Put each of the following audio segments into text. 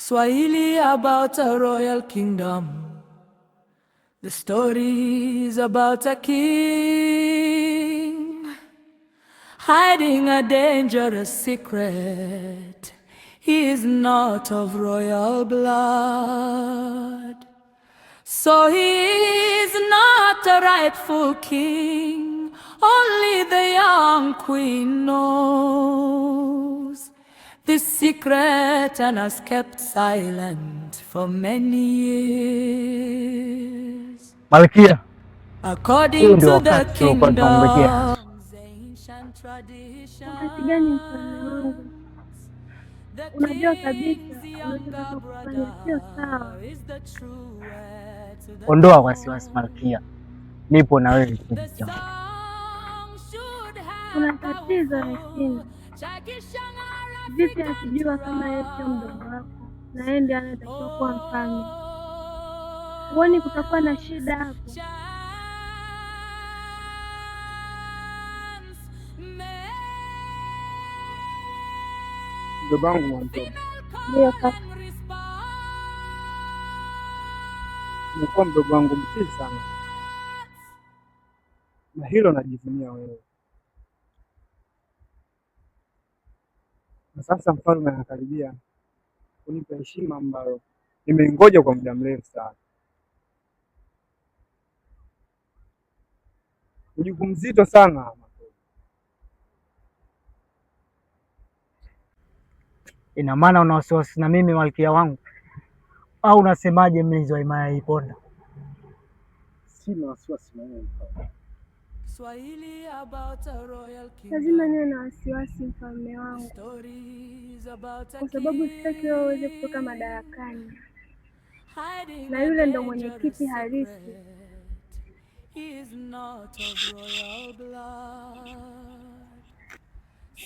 Swahili about a royal kingdom. The story is about a king hiding a dangerous secret. He is not of royal blood, so he is not a rightful king. Only the young queen knows this secret and has kept silent for many years. Malkia, According to the kingdom's ancient Wakati gani mfalme wangu? traditions, the Unajua king's kabisa younger unachotaka kufanya sio brother sawa. is the true heir to the ondoa wasiwasi Malkia, nipo na wewe the kipenzi changu. song should Kuna have tatizo lakini vipi akijua kama yeye sio mdogo wako na yeye ndiye anatakiwa kuwa mfalme? Huoni kutakuwa na shida hapo? Mdogo wangu Mwantobo, Ndio kaka. umekuwa mdogo wangu mtii sana, na hilo najivunia wewe. Na sasa mfalme anakaribia kunipa heshima ambayo nimeingoja kwa muda mrefu sana. Ni jukumu zito sana. Ina maana una wasiwasi na mimi Malkia wangu, au unasemaje mlinzi wa himaya ya Iponda? Sina wasiwasi na wewe mfalme. Lazima niwe na wasiwasi mfalme wangu, kwa sababu sitaki wewe uweze kutoka madarakani, na yule ndo mwenyekiti halisi.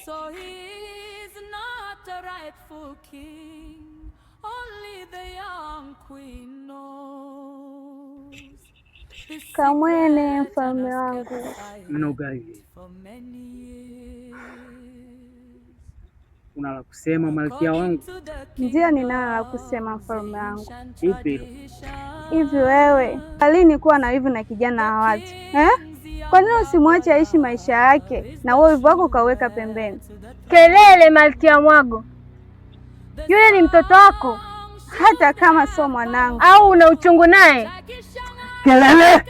So he's not a rightful king. Only the young queen knows. Kamwene mfalme wangu. Mnogai, una la kusema Malkia wangu? Ndio, ninalo la kusema mfalme wangu. Ipi? Hivi wewe alini kuwa na wivu na kijana wa watu eh? Kwa nini usimwache aishi maisha yake na wewe wivu wako ukaweka pembeni? Kelele Malkia Mwago, yule ni mtoto wako, hata kama sio mwanangu. Au una uchungu naye? Kelele!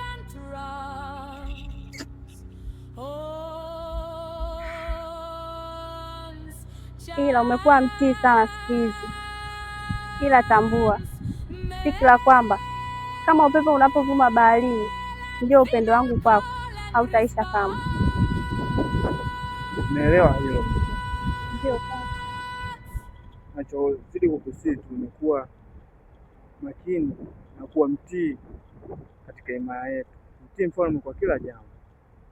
Ila umekuwa mtii sana siku hizi, ila tambua fikira kwamba kama upepo unapovuma baharini, ndio upendo wangu kwako hautaisha kama. Naelewa hilo. Ndio nachozidi kukusii tu ni kuwa makini na kuwa mtii katika himaya yetu, mtii mfalme kwa kila jambo.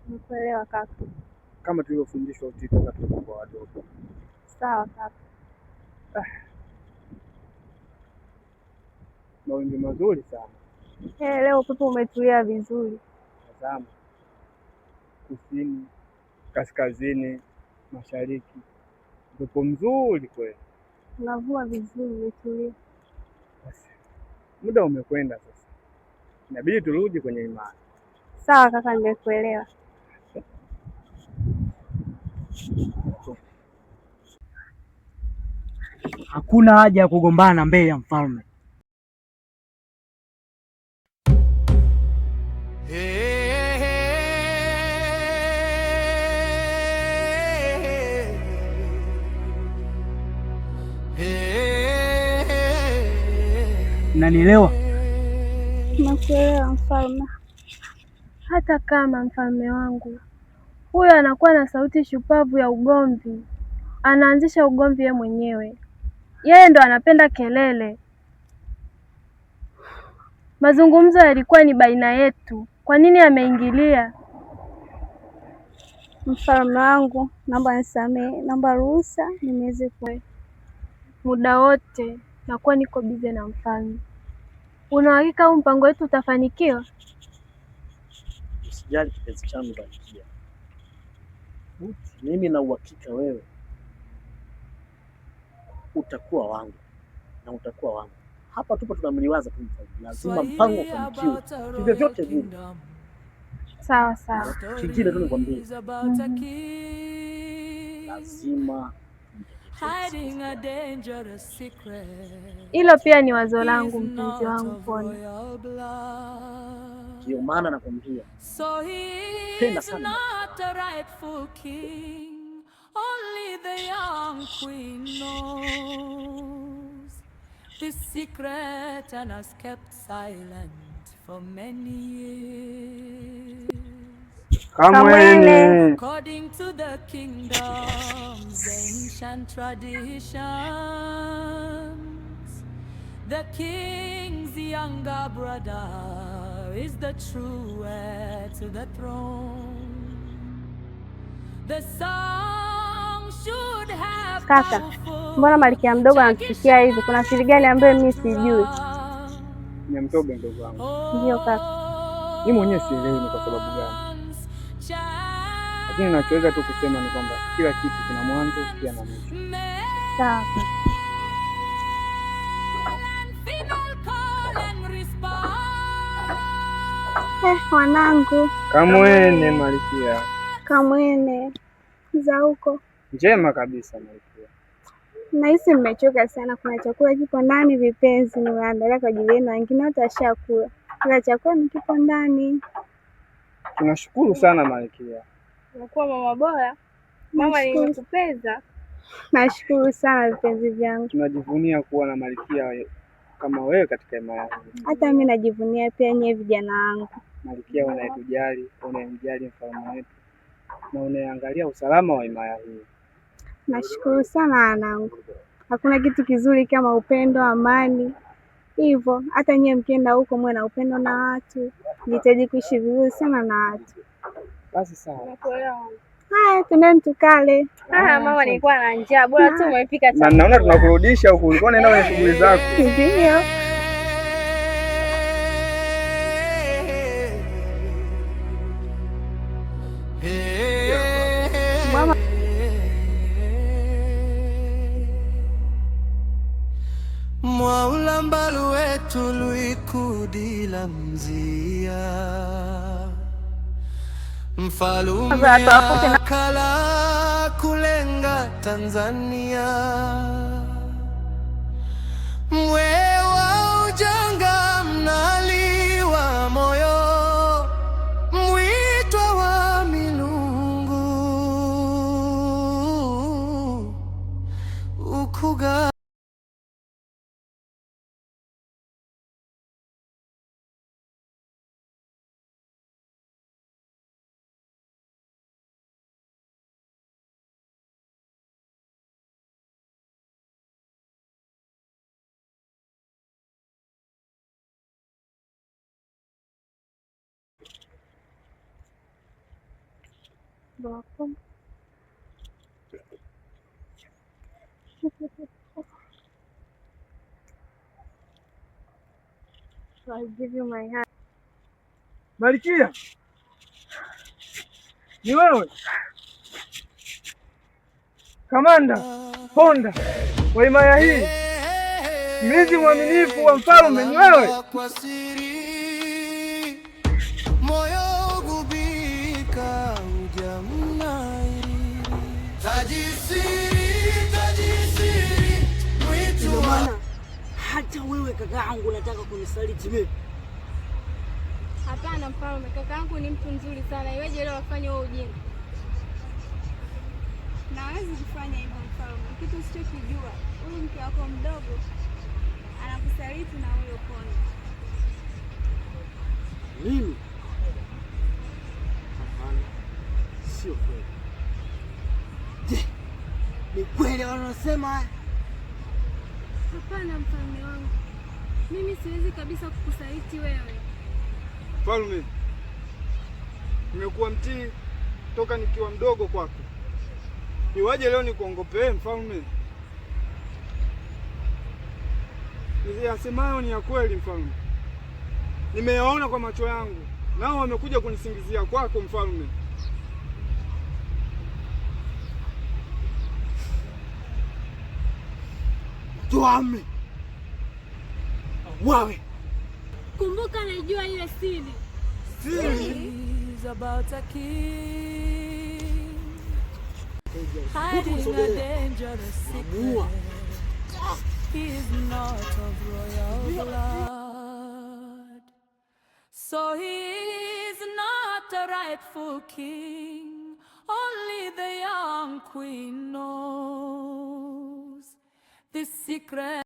nimekuelewa kaka. Kama tulivyofundishwa utii toka tulipokuwa wadogo. Sawa kaka. Mawimbi mazuri sana. Leo upepo umetulia vizuri. Tazama, kusini, kaskazini, mashariki, upepo mzuri kweli. Unavua vizuri, umetulia. Basi muda umekwenda sasa, inabidi turudi kwenye imani. Sawa kaka, nimekuelewa. Hakuna haja ya kugombana mbele ya mfalme. Unanielewa? Nakuelewa mfalme. Hata kama mfalme wangu huyo anakuwa na sauti shupavu ya ugomvi, anaanzisha ugomvi yeye mwenyewe. Yeye ndo anapenda kelele. Mazungumzo yalikuwa ni baina yetu, kwa nini ameingilia? Mfalme wangu, naomba nisamehe, naomba ruhusa niweze kwa muda wote nakuwa niko bize na mfalme. Una hakika huu mpango wetu utafanikiwa? Usijali kipenzi changu Malkia, mimi na uhakika wewe utakuwa wangu na utakuwa wangu. Hapa tupo tunamliwaza tu mfalme, lazima mpango ufanikiwe vyovyote vile. Sawa sawa. Kingine tu nikwambie, lazima hilo pia ni wazo langu, mpenzi wangu Ponda. Ndio maana nakwambia penda sana. Only the young queen knows this secret and has kept silent for many years. Kamwene. According to the kingdom's ancient traditions, the king's younger brother is the true heir to the throne. The song should have. Kaka, mbona Malkia mdogo anatufikia hivi? Kuna siri gani ambayo mimi sijui? Ni mdogo ndugu wangu. Ndio kaka. Mimi mwenyewe sielewi ni kwa sababu gani, lakini nachoweza tu kusema ni kwamba kila kitu kina mwanzo pia na mwisho. Sawa. Wanangu. Kamwene Malkia. Kamwene za huko. Njema kabisa Malkia. Nahisi mmechoka sana. Kuna chakula kipo ndani vipenzi, nimeandalia kwa ajili yenu, wengine wote washakula. Kila chakula ni kipo ndani. Tunashukuru sana Malkia. Unakuwa mama bora. Mama nimekupenda. Nashukuru sana vipenzi vyangu. Tunajivunia kuwa na Malkia kama wewe katika himaya hii. Hata mimi najivunia pia nyewe vijana wangu. Malkia unayetujali, unayemjali mfalme wetu na unayeangalia usalama wa himaya hii. Nashukuru sana wanangu. Hakuna kitu kizuri kama upendo, amani. Hivyo hata nyewe mkienda huko mwe na upendo na watu. Jitahidi kuishi vizuri sana na watu. Basi sawa. Nakuelewa. Haya, twendeni tukale. Mama, nilikuwa na njaa. Bora tu umepika chakula. Na naona tunakurudisha huko. Ulikuwa unaenda kwenye shughuli zako. Ndio. Mama. Mwaula mbalu wetu luikudila mzia mfalume akala kulenga Tanzania, mwewa ujanga mnaliwa moyo, mwitwa wa milungu ukuga Welcome. I'll give you my hand. Malkia. Ni wewe? Kamanda Ponda wa himaya hii, mlinzi mwaminifu wa mfalme, ni wewe? Ndio maana hata wewe kaka yangu unataka kunisaliti mimi? Hapana mfalme, kaka yangu ni mtu mzuri sana. Iweje leo afanye wewe ujinga? Na hawezi kufanya hivyo mfalme. Kitu usichokijua, huyu mke wako mdogo anakusaliti na huyo Ponda. Mimi? Hapana, sio kweli. Je, ni kweli wanasema? Hapana mfalme wangu, mimi siwezi kabisa kukusaliti wewe. Mfalme, nimekuwa mtii toka nikiwa mdogo kwako. Niwaje leo nikuongopee mfalme? Yasemayo ni ya kweli mfalme. Nimeyaona kwa macho yangu. Nao wamekuja kunisingizia kwako mfalme. Tuame. wawe. Kumbuka najua ile siri. He's about a king hiding a dangerous secret. He is not of royal blood, so he is not a rightful king. Only the young queen knows this secret.